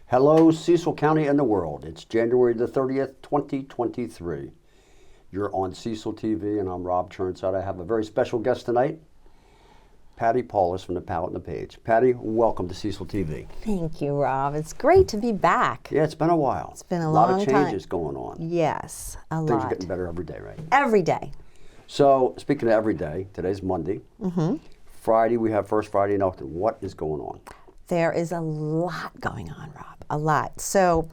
Hello, Cecil County and the world. It's January the 30th, 2023. You're on Cecil TV, and I'm Rob Churnside. I have a very special guest tonight, Patti Paulus from the Palette and the Page. Patti, welcome to Cecil TV. Thank you, Rob. It's great to be back. Yeah, it's been a while. It's been a long time. A lot of changes going on. Yes, a lot. Things are getting better every day, right? Every day. So, speaking of every day, today's Monday. Friday, we have First Friday in Elkton. What is going on? There is a lot going on, Rob. A lot. So,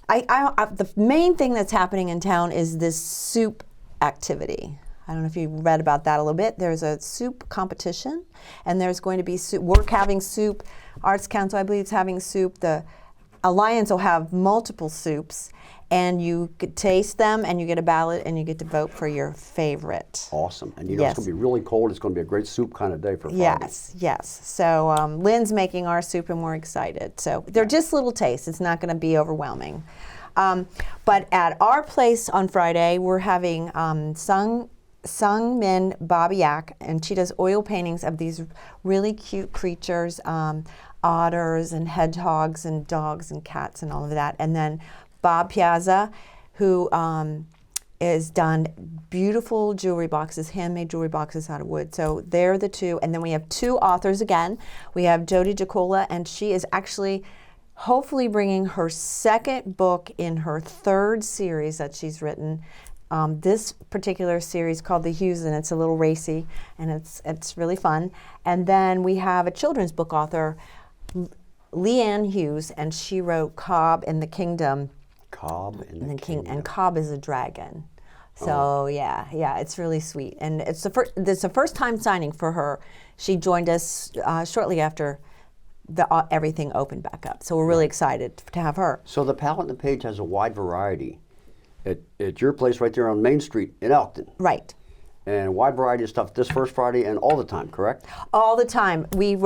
the main thing that's happening in town is this soup activity. I don't know if you read about that a little bit. There's a soup competition, and there's going to be soup. We're having soup. Arts Council, I believe, is having soup. The Alliance will have multiple soups, and you could taste them, and you get a ballot, and you get to vote for your favorite. Awesome. And you know, It's going to be really cold. It's going to be a great soup kind of day for Friday. Yes. So Lynn's making our soup, and we're excited. So they're just little tastes. It's not going to be overwhelming. But at our place on Friday, we're having Sung Min Babiak, and she does oil paintings of these really cute creatures, otters and hedgehogs and dogs and cats and all of that. And then Bob Piazza, who has done beautiful jewelry boxes, handmade jewelry boxes out of wood. So they're the two. And then we have two authors again. We have Jodi Jacola, and she is actually hopefully bringing her second book in her third series that she's written. This particular series called The Hughes, and it's a little racy, and it's really fun. And then we have a children's book author, Leanne Hughes, and she wrote Cobb and the Kingdom. Cobb and the Kingdom. And Cobb is a dragon. So yeah, it's really sweet. And it's the first time signing for her. She joined us shortly after everything opened back up. So we're really excited to have her. So the Palette and the Page has a wide variety. At your place right there on Main Street in Elkton. Right. And a wide variety of stuff this First Friday and all the time, correct? All the time. We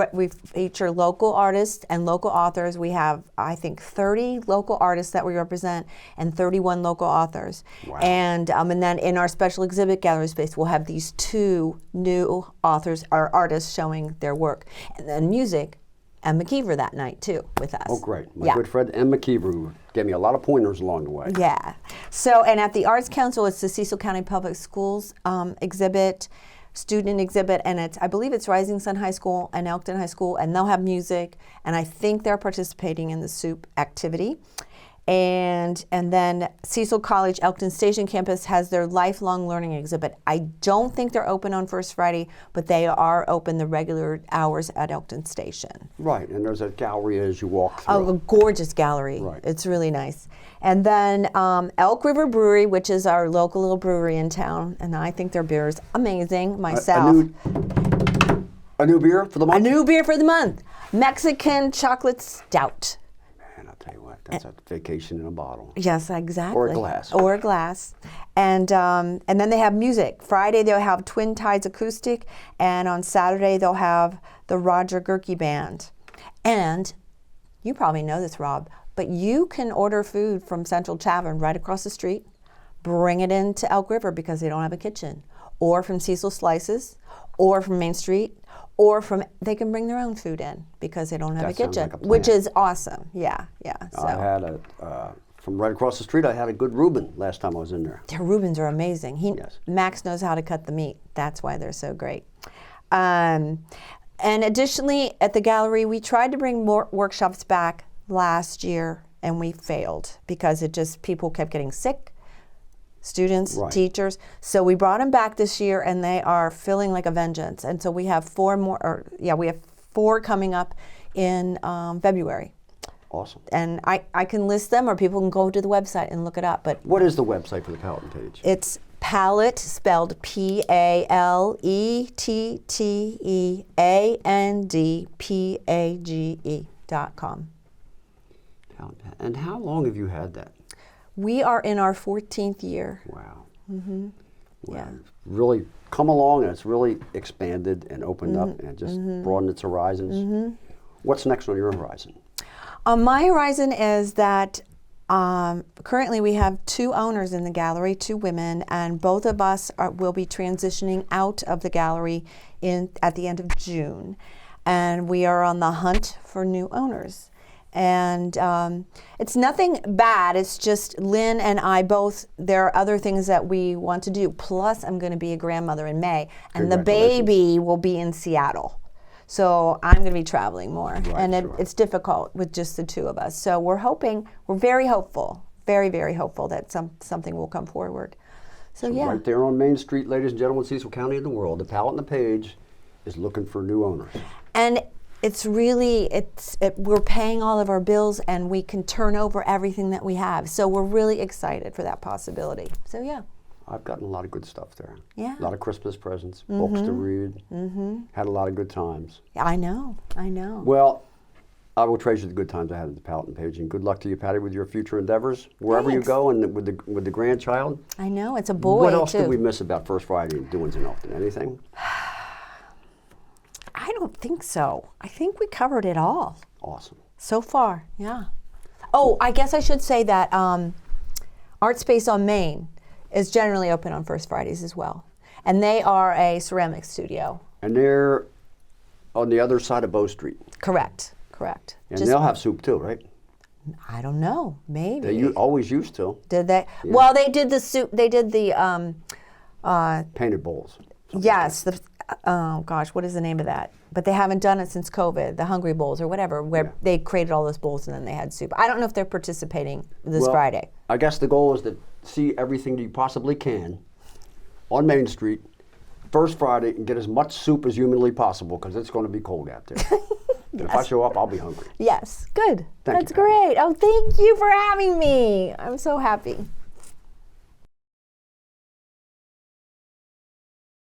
feature local artists and local authors. We have, I think, 30 local artists that we represent and 31 local authors. Wow. And then in our special exhibit gallery space, we'll have these two new authors or artists showing their work. And then music. And McKeever that night, too, with us. Oh, great. My good friend Em McKeever gave me a lot of pointers along the way. Yeah. So, and at the Arts Council, it's the Cecil County Public Schools exhibit, student exhibit, and I believe it's Rising Sun High School and Elkton High School, and they'll have music, and I think they're participating in the soup activity. And then Cecil College Elkton Station campus has their lifelong learning exhibit. I don't think they're open on First Friday, but they are open the regular hours at Elkton Station. Right, and there's a gallery as you walk through. Oh, a gorgeous gallery. Right. It's really nice. And then Elk River Brewery, which is our local little brewery in town, and I think their beer is amazing myself. A new beer for the month? A new beer for the month. Mexican chocolate stout. Man, I'll tell you what, that's a vacation in a bottle. Yes, exactly. Or a glass. Or a glass. And then they have music. Friday they'll have Twin Tides Acoustic, and on Saturday they'll have the Roger Gerke Band. And you probably know this, Rob, but you can order food from Central Tavern right across the street, bring it into Elk River because they don't have a kitchen, or from Cecil Slices, or from Main Street, or they can bring their own food in because they don't have a kitchen, which is awesome. Yeah. So. I had from right across the street, I had a good Reuben last time I was in there. Their Reubens are amazing. Yes. Max knows how to cut the meat. That's why they're so great. And additionally, at the gallery, we tried to bring more workshops back last year, and we failed because people kept getting sick. Students, teachers. So we brought them back this year, and they are feeling like a vengeance. And so we have four coming up in February. Awesome. And I can list them, or people can go to the website and look it up. But what is the website for the Palette and Page? It's Palette, spelled PalettePagE.com. And how long have you had that? We are in our 14th year. Wow. Mm-hmm. Wow. Yeah. It's really come along, and it's really expanded and opened up and just broadened its horizons. What's next on your horizon? My horizon is that currently we have two owners in the gallery, two women, and both of us will be transitioning out of the gallery at the end of June. And we are on the hunt for new owners. And it's nothing bad. It's just Lynn and I both, there are other things that we want to do. Plus, I'm going to be a grandmother in May, and the baby will be in Seattle. So I'm going to be traveling more. Right, and sure. it's difficult with just the two of us. So we're very hopeful, very, very hopeful that something will come forward. So yeah. Right there on Main Street, ladies and gentlemen, Cecil County and the world, the Palette and the Page is looking for new owners. And it's really, we're paying all of our bills, and we can turn over everything that we have. So we're really excited for that possibility. So yeah. I've gotten a lot of good stuff there. Yeah. A lot of Christmas presents, books to read. Had a lot of good times. I know. Well, I will treasure the good times I had at the Palette and Page, and good luck to you, Patty, with your future endeavors, wherever you Thanks. go, and with the grandchild. I know, it's a boy, What else too. did we miss about First Friday doings in Elkton? Anything? I don't think so. I think we covered it all Awesome. so far, yeah. Oh, I guess I should say that Art Space on Main is generally open on First Fridays as well. And they are a ceramics studio. And they're on the other side of Bow Street. Correct. And they'll have soup too, right? I don't know, maybe. They always used to. Did they? Yeah. Well, they did the soup, they did the, Painted bowls. yes, oh gosh, what is the name of that? But they haven't done it since COVID, the Hungry Bowls or whatever, where they created all those bowls and then they had soup. I don't know if they're participating this Well, Friday. I guess the goal is to see everything that you possibly can on Main Street First Friday and get as much soup as humanly possible, because it's going to be cold out there. And if I show up, I'll be hungry. Yes, good. Thank That's you, Patty. great. Oh, thank you for having me. I'm so happy.